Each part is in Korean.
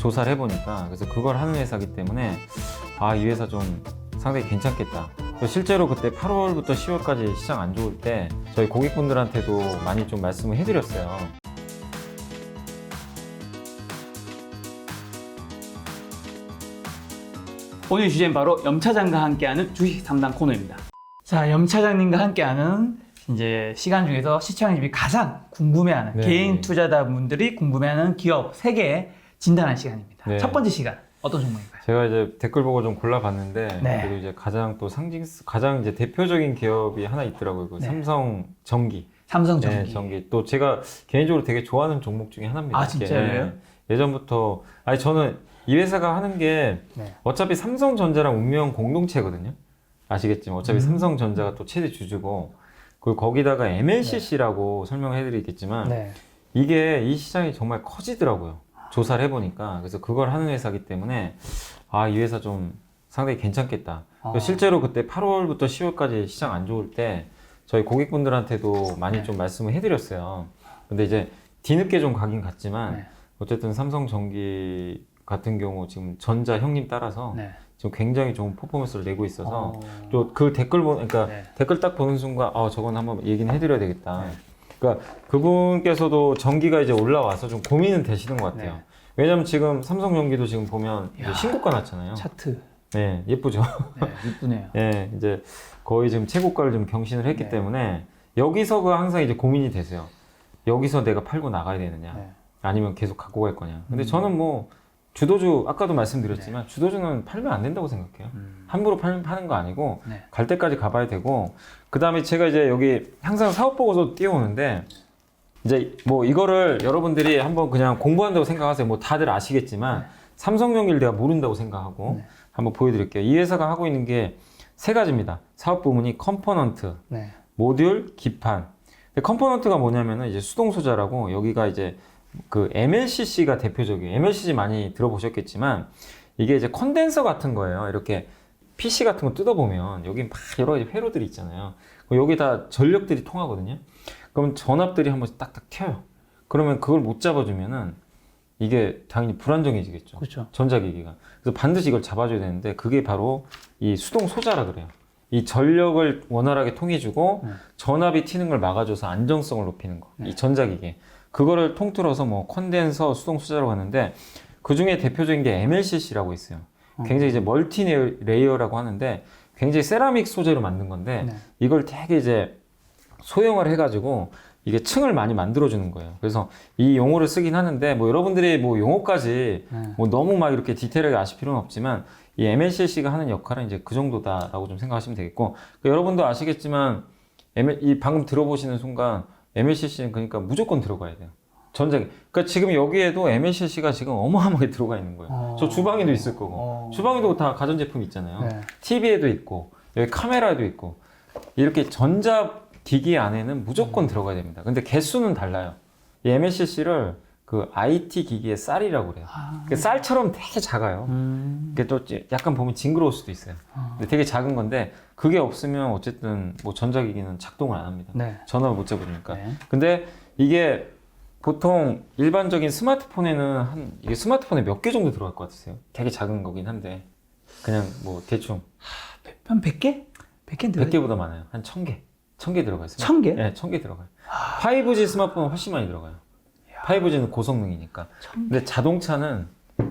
조사를 해보니까. 그래서 그걸 하는 회사이기 때문에 이 회사 좀 상당히 괜찮겠다. 실제로 그때 8월부터 10월까지 시장 안 좋을 때 저희 고객분들한테도 많이 좀 말씀을 해드렸어요. 오늘 주제는 바로 염차장과 함께하는 주식 3단 코너입니다. 자, 염차장님과 함께하는 이제 시간 중에서 시청자님이 가장 궁금해하는 네. 개인 투자자분들이 궁금해하는 기업 3개 진단한 시간입니다. 네. 첫 번째 시간 어떤 종목인가요? 제가 이제 댓글 보고 좀 골라봤는데 네. 그래도 이제 가장 또 가장 이제 대표적인 기업이 하나 있더라고요. 그 네. 삼성전기. 삼성전기. 네, 전기. 또 제가 개인적으로 되게 좋아하는 종목 중에 하나입니다. 아, 진짜요? 네. 예전부터 저는 이 회사가 하는 게 네. 어차피 삼성전자랑 운명 공동체거든요. 아시겠지만 어차피 삼성전자가 또 최대 주주고, 그리고 거기다가 MLCC라고 설명을 해드리겠지만 네. 이게 이 시장이 정말 커지더라고요. 조사를 해보니까. 그래서 그걸 하는 회사이기 때문에 이 회사 좀 상당히 괜찮겠다. 실제로 그때 8월부터 10월까지 시장 안 좋을 때 저희 고객분들한테도 많이 네. 좀 말씀을 해드렸어요. 근데 이제 뒤늦게 좀 가긴 갔지만 네. 어쨌든 삼성전기 같은 경우 지금 전자 형님 따라서 네. 지금 굉장히 좋은 퍼포먼스를 내고 있어서 또 그 댓글 그러니까 네. 댓글 딱 보는 순간 저건 한번 얘기는 해드려야 되겠다. 네. 그러니까 그분께서도 전기가 이제 올라와서 좀 고민은 되시는 것 같아요. 네. 왜냐면 지금 삼성전기도 지금 보면 이제 신고가 났잖아요. 차트. 네, 예쁘죠. 네, 이쁘네요. 네, 이제 거의 지금 최고가를 좀 경신을 했기 네. 때문에 여기서가 항상 이제 고민이 되세요. 여기서 내가 팔고 나가야 되느냐, 네. 아니면 계속 갖고 갈 거냐. 근데 저는 뭐 주도주 아까도 말씀드렸지만 주도주는 팔면 안 된다고 생각해요. 함부로 파는 거 아니고 네. 갈 때까지 가봐야 되고, 그 다음에 제가 이제 여기 항상 사업 보고서 띄워오는데 이제 뭐 이거를 여러분들이 한번 그냥 공부한다고 생각하세요. 뭐 다들 아시겠지만 삼성전기를 내가 모른다고 생각하고 네. 한번 보여드릴게요. 이 회사가 하고 있는 게 세 가지입니다. 사업 부문이 컴포넌트, 네. 모듈, 기판. 근데 컴포넌트가 뭐냐면은 이제 수동 소자라고, 여기가 이제 그 MLCC가 대표적이에요. MLCC 많이 들어보셨겠지만 이게 이제 컨덴서 같은 거예요. 이렇게 PC 같은 거 뜯어보면 여기 막 여러 가지 회로들이 있잖아요. 여기 다 전력들이 통하거든요. 그럼 전압들이 한 번씩 딱딱 튀어요. 그러면 그걸 못 잡아주면은 이게 당연히 불안정해지겠죠. 그렇죠. 전자기기가. 그래서 반드시 이걸 잡아줘야 되는데 그게 바로 이 수동 소자라 그래요. 이 전력을 원활하게 통해주고 전압이 튀는 걸 막아줘서 안정성을 높이는 거. 이 전자기기. 그거를 통틀어서 뭐 컨덴서, 수동 소자라고 하는데 그 중에 대표적인 게 MLCC라고 있어요. 굉장히 이제 멀티 레이어라고 하는데 굉장히 세라믹 소재로 만든 건데 네. 이걸 되게 이제 소형화를 해가지고 이게 층을 많이 만들어주는 거예요. 그래서 이 용어를 쓰긴 하는데 뭐 여러분들이 뭐 용어까지 뭐 너무 막 이렇게 디테일하게 아실 필요는 없지만 이 MLCC가 하는 역할은 이제 그 정도다라고 좀 생각하시면 되겠고, 여러분도 아시겠지만 이 방금 들어보시는 순간 MLCC는 그러니까 무조건 들어가야 돼요. 전자기. 그러니까 지금 여기에도 MLCC가 지금 어마어마하게 들어가 있는 거예요. 저 주방에도 있을 거고, 주방에도 다 가전제품 있잖아요. 네. TV에도 있고, 여기 카메라도 있고, 이렇게 전자기기 안에는 무조건 들어가야 됩니다. 근데 개수는 달라요. 이 MLCC를 그 IT 기기의 쌀이라고 그래요. 그러니까 쌀처럼 되게 작아요. 이게 또 약간 보면 징그러울 수도 있어요. 근데 되게 작은 건데 그게 없으면 어쨌든 뭐 전자기기는 작동을 안 합니다. 네. 전압을 못 잡으니까. 네. 근데 이게 보통 일반적인 스마트폰에는 이게 스마트폰에 몇 개 정도 들어갈 것 같으세요? 되게 작은 거긴 한데 그냥 뭐 대충 한 100개? 100개 들어요? 100개보다 많아요. 한 1000개. 1000개 들어가요. 1000개? 네, 1000개 들어가요. 5G 스마트폰은 훨씬 많이 들어가요. 5G는 고성능이니까. 근데 자동차는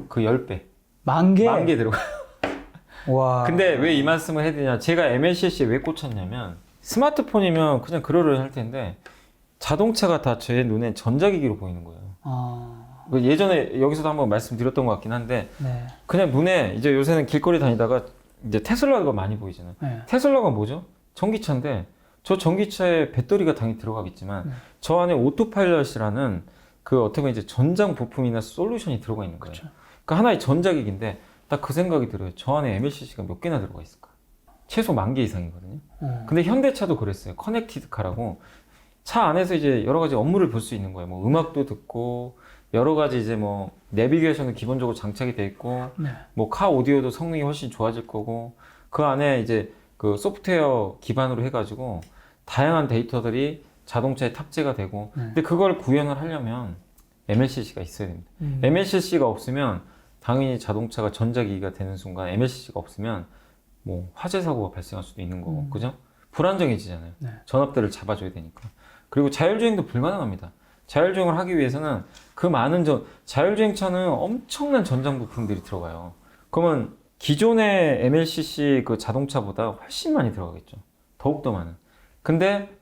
그 10배. 10,000개? 10,000개 들어가요. 와. 근데 왜 이 말씀을 해드리냐. 제가 MLCC에 왜 꽂혔냐면 스마트폰이면 그냥 그러려할 텐데 자동차가 다 제 눈엔 전자기기로 보이는 거예요. 예전에 여기서도 한번 말씀드렸던 것 같긴 한데 네. 그냥 눈에 이제 요새는 길거리 다니다가 이제 테슬라가 많이 보이잖아요. 네. 테슬라가 뭐죠? 전기차인데 저 전기차에 배터리가 당연히 들어가겠지만 저 안에 오토파일럿이라는 그 어떻게 보면 이제 전장 부품이나 솔루션이 들어가 있는 거예요. 그러니까 하나의 전자기기인데 딱 그 생각이 들어요. 저 안에 MLCC가 몇 개나 들어가 있을까? 최소 10,000개 이상이거든요. 근데 현대차도 그랬어요. 커넥티드 카라고 차 안에서 이제 여러 가지 업무를 볼 수 있는 거예요. 뭐 음악도 듣고 여러 가지 이제 뭐 내비게이션은 기본적으로 장착이 돼 있고 뭐 카 오디오도 성능이 훨씬 좋아질 거고 그 안에 이제 그 소프트웨어 기반으로 해가지고 다양한 데이터들이 자동차에 탑재가 되고 근데 그걸 구현을 하려면 MLCC가 있어야 됩니다. MLCC가 없으면 당연히 자동차가 전자기기가 되는 순간 MLCC가 없으면 뭐 화재 사고가 발생할 수도 있는 거고, 그죠? 불안정해지잖아요. 네. 전압대를 잡아줘야 되니까. 그리고 자율주행도 불가능합니다. 자율주행을 하기 위해서는 그 많은 자율주행차는 엄청난 전장 부품들이 들어가요. 그러면 기존의 MLCC 그 자동차보다 훨씬 많이 들어가겠죠. 더욱더 많은. 근데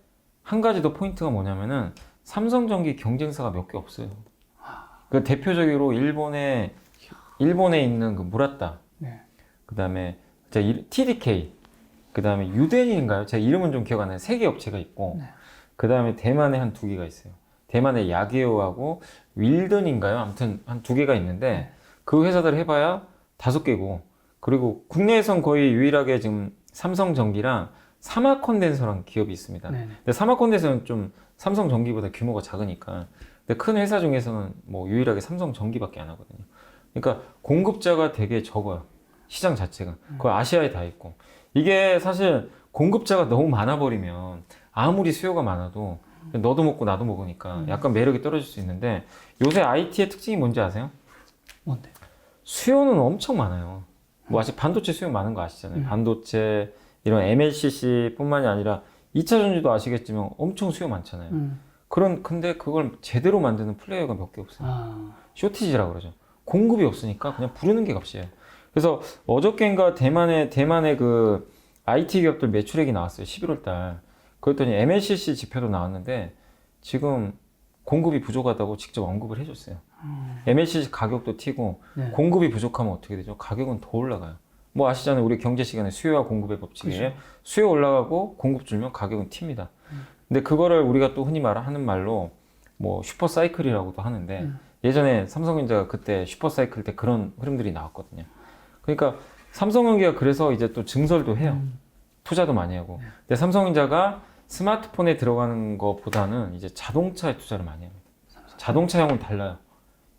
한 가지 더 포인트가 뭐냐면은 삼성전기 경쟁사가 몇 개 없어요. 그 대표적으로 일본에 있는 그 무라타, 네. 그 다음에 TDK, 그 다음에 유덴인가요? 제가 이름은 좀 기억 안 나요. 3개 업체가 있고, 네. 그 다음에 대만에 한 2개가 있어요. 대만의 야게오하고 윌든인가요? 아무튼 한 2개가 있는데, 네. 그 회사들 해봐야 5개고, 그리고 국내에선 거의 유일하게 지금 삼성전기랑 사마콘덴서라는 기업이 있습니다. 네네. 근데 사마콘덴서는 좀 삼성전기보다 규모가 작으니까. 근데 큰 회사 중에서는 뭐 유일하게 삼성전기밖에 안 하거든요. 그러니까 공급자가 되게 적어요. 시장 자체가. 거의 아시아에 다 있고. 이게 사실 공급자가 너무 많아버리면 아무리 수요가 많아도 너도 먹고 나도 먹으니까 약간 매력이 떨어질 수 있는데, 요새 IT의 특징이 뭔지 아세요? 뭔데? 수요는 엄청 많아요. 뭐 아직 반도체 수요 많은 거 아시잖아요. 반도체, 이런 MLCC 뿐만이 아니라 2차 전지도 아시겠지만 엄청 수요 많잖아요. 근데 그걸 제대로 만드는 플레이어가 몇 개 없어요. 쇼티지라고 그러죠. 공급이 없으니까 그냥 부르는 게 값이에요. 그래서 어저께인가 대만의 그 IT 기업들 매출액이 나왔어요. 11월 달. 그랬더니 MLCC 지표도 나왔는데 지금 공급이 부족하다고 직접 언급을 해줬어요. MLCC 가격도 튀고, 네. 공급이 부족하면 어떻게 되죠? 가격은 더 올라가요. 뭐 아시잖아요. 우리 경제 시간에 수요와 공급의 법칙에 그렇죠. 수요 올라가고 공급 줄면 가격은 튑니다. 근데 그거를 우리가 또 흔히 하는 말로 뭐 슈퍼사이클이라고도 하는데, 예전에 삼성전자가 그때 슈퍼사이클 때 그런 흐름들이 나왔거든요. 그러니까 삼성전기가 그래서 이제 또 증설도 해요. 투자도 많이 하고. 근데 삼성전자가 스마트폰에 들어가는 것보다는 이제 자동차에 투자를 많이 합니다. 자동차형은 달라요.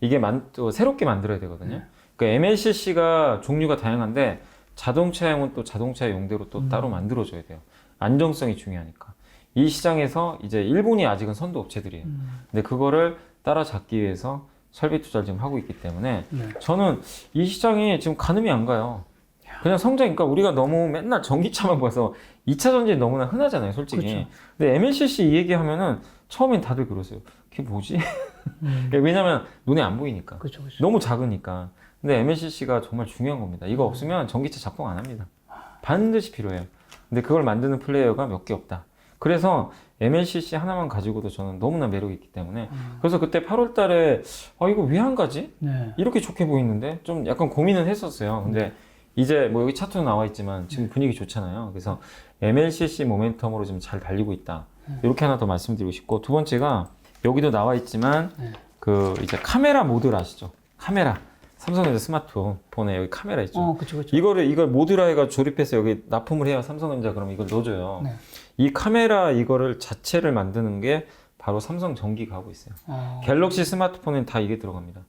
이게 또 새롭게 만들어야 되거든요. 그러니까 MLCC가 종류가 다양한데 자동차형은 또 자동차의 용대로 또 따로 만들어줘야 돼요. 안정성이 중요하니까. 이 시장에서 이제 일본이 아직은 선도 업체들이에요. 근데 그거를 따라잡기 위해서 설비 투자를 지금 하고 있기 때문에 저는 이 시장이 지금 가늠이 안 가요. 그냥 성장이니까 우리가 너무 맨날 전기차만 봐서 2차 전지 너무나 흔하잖아요, 솔직히. 그렇죠. 근데 MLCC 이 얘기하면은 처음엔 다들 그러세요. 그게 뭐지? 왜냐면 눈에 안 보이니까. 그렇죠, 그렇죠. 너무 작으니까. 근데 MLCC가 정말 중요한 겁니다. 이거 없으면 전기차 작동 안 합니다. 반드시 필요해요. 근데 그걸 만드는 플레이어가 몇 개 없다. 그래서 MLCC 하나만 가지고도 저는 너무나 매력이 있기 때문에, 그래서 그때 8월 달에 이거 왜 안 가지? 네. 이렇게 좋게 보이는데 좀 약간 고민은 했었어요. 근데 이제 뭐 여기 차트도 나와 있지만 지금 분위기 좋잖아요. 그래서 MLCC 모멘텀으로 지금 잘 달리고 있다. 이렇게 하나 더 말씀드리고 싶고, 두 번째가 여기도 나와 있지만 그 이제 카메라 모듈 아시죠? 카메라. 삼성전자 스마트폰에 여기 카메라 있죠. 그렇죠, 그렇죠. 이걸 모듈화 해가 조립해서 여기 납품을 해야 삼성전자 그럼 이걸 넣어줘요. 네. 이 카메라 이거를 자체를 만드는 게 바로 삼성전기가 하고 있어요. 갤럭시 스마트폰엔 다 이게 들어갑니다.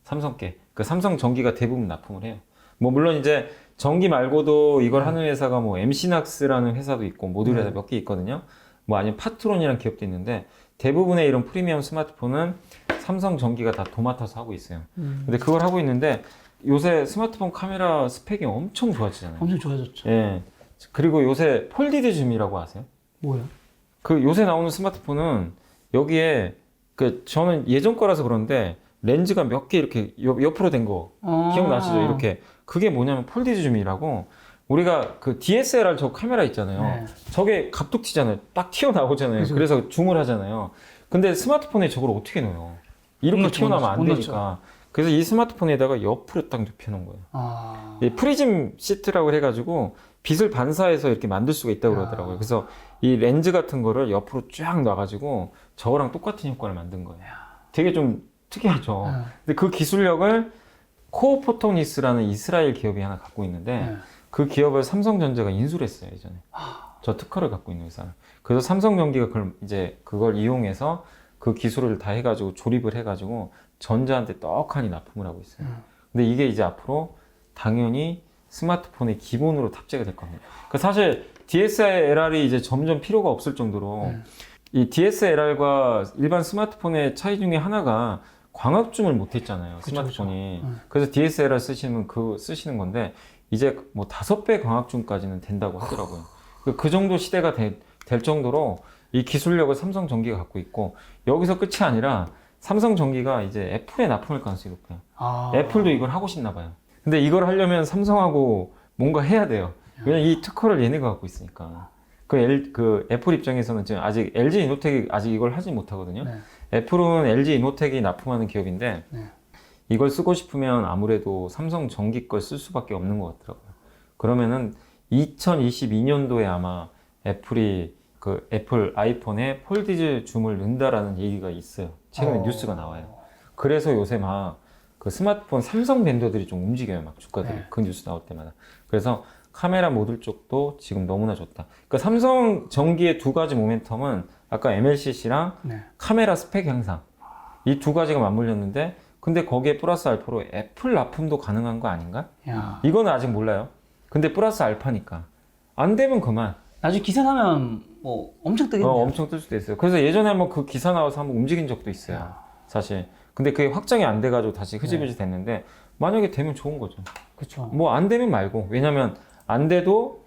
삼성께. 그 삼성전기가 대부분 납품을 해요. 뭐 물론 이제 전기 말고도 이걸 하는 회사가 뭐 MC낙스라는 회사도 있고 모듈 회사 몇 개 있거든요. 뭐 아니면 파트론이라는 기업도 있는데 대부분의 이런 프리미엄 스마트폰은 삼성전기가 다 도맡아서 하고 있어요. 근데 그걸 하고 있는데 요새 스마트폰 카메라 스펙이 엄청 좋아지잖아요. 엄청 좋아졌죠. 예. 그리고 요새 폴디드 줌이라고 아세요? 뭐요? 그 요새 나오는 스마트폰은 여기에 그 저는 예전 거라서 그런데 렌즈가 몇 개 이렇게 옆으로 된 거 기억나시죠? 이렇게. 그게 뭐냐면 폴디드 줌이라고, 우리가 그 DSLR 저 카메라 있잖아요. 네. 저게 갑툭 튀잖아요. 딱 튀어나오잖아요. 그렇죠. 그래서 줌을 하잖아요. 근데 스마트폰에 저걸 어떻게 넣어요? 이렇게 튀어나오면 안 되니까. 그래서 이 스마트폰에다가 옆으로 딱 눕혀놓은 거예요. 이 프리즘 시트라고 해가지고 빛을 반사해서 이렇게 만들 수가 있다고 그러더라고요. 그래서 이 렌즈 같은 거를 옆으로 쫙 놔가지고 저거랑 똑같은 효과를 만든 거예요. 되게 좀 특이하죠. 근데 그 기술력을 코어포토닉스라는 이스라엘 기업이 하나 갖고 있는데 그 기업을 삼성전자가 인수를 했어요, 예전에. 저 특허를 갖고 있는 회사를. 그래서 삼성전기가 그걸 이용해서 그 기술을 다 해가지고 조립을 해가지고 전자한테 떡하니 납품을 하고 있어요. 근데 이게 이제 앞으로 당연히 스마트폰의 기본으로 탑재가 될 겁니다. 그 사실 DSLR이 이제 점점 필요가 없을 정도로 이 DSLR과 일반 스마트폰의 차이 중에 하나가 광학줌을 못했잖아요. 스마트폰이. 그래서 DSLR 쓰시는 쓰시는 건데 이제 뭐 5배 광학줌까지는 된다고 하더라고요. 그 정도 시대가 될 정도로 이 기술력을 삼성전기가 갖고 있고 여기서 끝이 아니라 삼성전기가 이제 애플에 납품할 가능성이 높아요. 애플도 이걸 하고 싶나 봐요. 근데 이걸 하려면 삼성하고 뭔가 해야 돼요. 왜냐면 이 특허를 얘네가 갖고 있으니까. 그 애플 입장에서는 지금 아직 LG 이노텍이 아직 이걸 하지 못하거든요. 네. 애플은 LG 이노텍이 납품하는 기업인데 네. 이걸 쓰고 싶으면 아무래도 삼성전기 걸 쓸 수밖에 없는 것 같더라고요. 그러면은 2022년도에 아마 애플이 그 애플 아이폰에 폴디즈 줌을 넣는다라는 얘기가 있어요. 최근에 뉴스가 나와요. 그래서 요새 막 그 스마트폰 삼성 벤더들이 좀 움직여요. 막 주가들이. 네. 그 뉴스 나올 때마다. 그래서 카메라 모듈 쪽도 지금 너무나 좋다. 그러니까 삼성 전기의 두 가지 모멘텀은 아까 MLCC랑 네. 카메라 스펙 향상. 이 두 가지가 맞물렸는데 근데 거기에 플러스 알파로 애플 납품도 가능한 거 아닌가? 야. 이거는 아직 몰라요. 근데 플러스 알파니까. 안 되면 그만. 나중에 기사 나면 뭐 엄청 뜨겠네요. 엄청 뜰 수도 있어요. 그래서 예전에 한번 그 기사 나와서 한번 움직인 적도 있어요. 사실. 근데 그게 확정이 안 돼가지고 다시 흐지부지 됐는데 만약에 되면 좋은 거죠. 그렇죠. 뭐 안 되면 말고. 왜냐면 안 돼도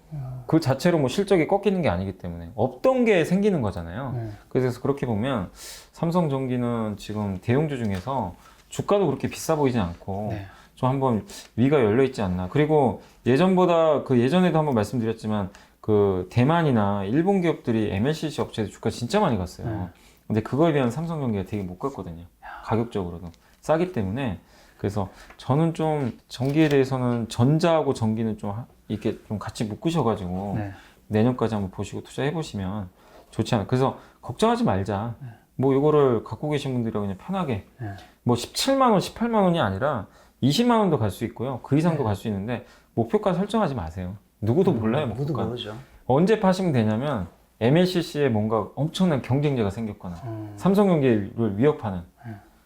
그 자체로 뭐 실적이 꺾이는 게 아니기 때문에 없던 게 생기는 거잖아요. 네. 그래서 그렇게 보면 삼성전기는 지금 대형주 중에서 주가도 그렇게 비싸 보이진 않고 네. 좀 한번 위가 열려 있지 않나. 그리고 예전보다 그 예전에도 한번 말씀드렸지만 그 대만이나 일본 기업들이 MLCC 업체들 주가 진짜 많이 갔어요. 네. 근데 그거에 비하면 삼성전기가 되게 못 갔거든요. 가격적으로도 싸기 때문에. 그래서 저는 좀 전기에 대해서는 전자하고 전기는 좀 이렇게 좀 같이 묶으셔가지고 네. 내년까지 한번 보시고 투자해 보시면 좋지 않아요. 그래서 걱정하지 말자. 뭐 이거를 갖고 계신 분들이 그냥 편하게 네. 뭐 17만 원, 18만 원이 아니라 20만 원도 갈 수 있고요. 그 이상도 갈 수 있는데 목표가 설정하지 마세요. 누구도 몰라요, 누구도 목표가. 모르죠. 언제 파시면 되냐면 MLCC에 뭔가 엄청난 경쟁자가 생겼거나 삼성전기를 위협하는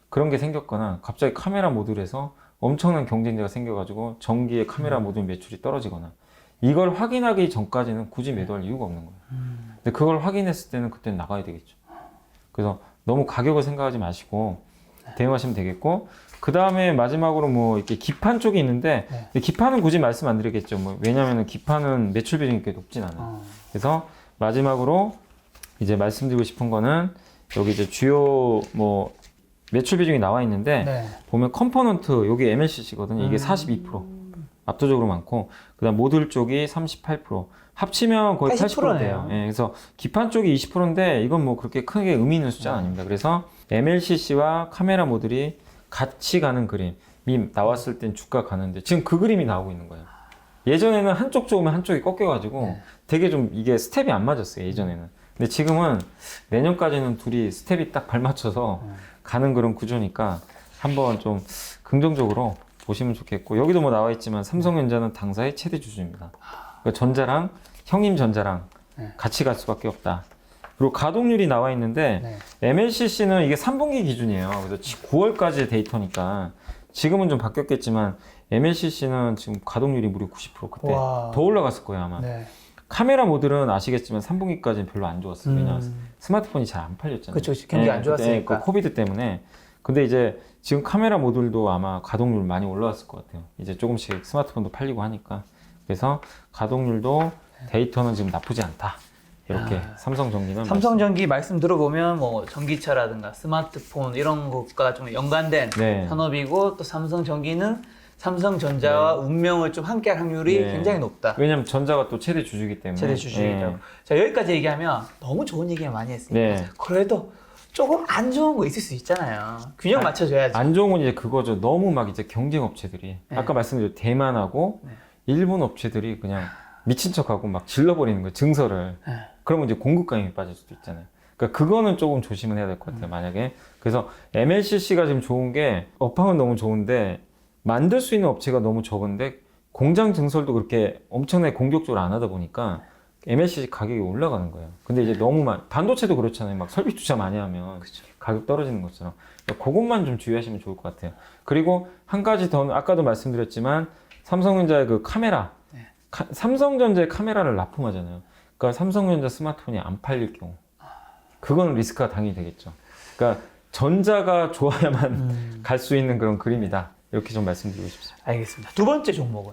그런 게 생겼거나 갑자기 카메라 모듈에서 엄청난 경쟁자가 생겨가지고 전기의 카메라 모듈 매출이 떨어지거나 이걸 확인하기 전까지는 굳이 매도할 이유가 없는 거예요. 근데 그걸 확인했을 때는 그때는 나가야 되겠죠. 그래서 너무 가격을 생각하지 마시고 대응하시면 되겠고 그 다음에 마지막으로 뭐 이렇게 기판 쪽이 있는데 근데 기판은 굳이 말씀 안 드리겠죠. 뭐 왜냐면은 기판은 매출 비중이 꽤 높진 않아요. 그래서 마지막으로 이제 말씀드리고 싶은 거는 여기 이제 주요 뭐 매출 비중이 나와 있는데 네. 보면 컴포넌트 여기 MLCC거든요. 이게 42% 압도적으로 많고 그다음 모듈 쪽이 38% 합치면 거의 80% 돼요. 예, 그래서 기판 쪽이 20%인데 이건 뭐 그렇게 크게 의미 있는 숫자는 아닙니다. 그래서 MLCC와 카메라 모듈이 같이 가는 그림이 나왔을 땐 주가 가는데 지금 그 그림이 나오고 있는 거예요. 예전에는 한쪽 좋으면 한쪽이 꺾여가지고 되게 좀 이게 스텝이 안 맞았어요. 예전에는. 근데 지금은 내년까지는 둘이 스텝이 딱 발맞춰서 가는 그런 구조니까 한번 좀 긍정적으로 보시면 좋겠고 여기도 뭐 나와 있지만 삼성전자는 당사의 최대 주주입니다. 그러니까 전자랑 형님전자랑 같이 갈 수밖에 없다. 그리고 가동률이 나와 있는데 MLCC는 이게 3분기 기준이에요. 그래서 9월까지의 데이터니까 지금은 좀 바뀌었겠지만 MLCC는 지금 가동률이 무려 90% 그때 와. 더 올라갔을 거예요 아마. 네. 카메라 모듈은 아시겠지만 3분기까지는 별로 안 좋았어요. 왜냐하면 스마트폰이 잘 안 팔렸잖아요. 그쵸, 경기 안 좋았으니까. 그 코비드 때문에. 근데 이제 지금 카메라 모듈도 아마 가동률 많이 올라왔을 것 같아요. 이제 조금씩 스마트폰도 팔리고 하니까. 그래서 가동률도 데이터는 지금 나쁘지 않다. 이렇게 삼성전기는 삼성전기 말씀 들어보면 뭐 전기차라든가 스마트폰 이런 것과 좀 연관된 네. 산업이고 또 삼성전기는 삼성전자와 운명을 좀 함께할 확률이 네. 굉장히 높다. 왜냐면 전자가 또 최대 주주이기 때문에. 최대 주주이죠. 네. 자 여기까지 얘기하면 너무 좋은 얘기를 많이 했으니까 네. 그래도 조금 안 좋은 거 있을 수 있잖아요. 균형 맞춰줘야지. 안 좋은 건 이제 그거죠. 너무 막 이제 경쟁 업체들이 아까 말씀드린 대만하고 일본 업체들이 그냥 미친 척하고 막 질러버리는 거예요. 증설을. 그러면 이제 공급 가격이 빠질 수도 있잖아요. 그러니까 그거는 조금 조심은 해야 될 것 같아요. 만약에. 그래서 MLCC가 지금 좋은 게 업황은 너무 좋은데 만들 수 있는 업체가 너무 적은데 공장 증설도 그렇게 엄청나게 공격적으로 안 하다 보니까 MLCC 가격이 올라가는 거예요. 근데 이제 너무 반도체도 그렇잖아요. 막 설비 투자 많이 하면 가격 떨어지는 것처럼. 그러니까 그것만 좀 주의하시면 좋을 것 같아요. 그리고 한 가지 더 아까도 말씀드렸지만 삼성전자의 그 카메라 삼성전자의 카메라를 납품하잖아요. 그러니까 삼성전자 스마트폰이 안 팔릴 경우 그건 리스크가 당연히 되겠죠. 그러니까 전자가 좋아야만 갈 수 있는 그런 그림이다. 이렇게 좀 말씀드리고 싶습니다. 알겠습니다. 두 번째 종목은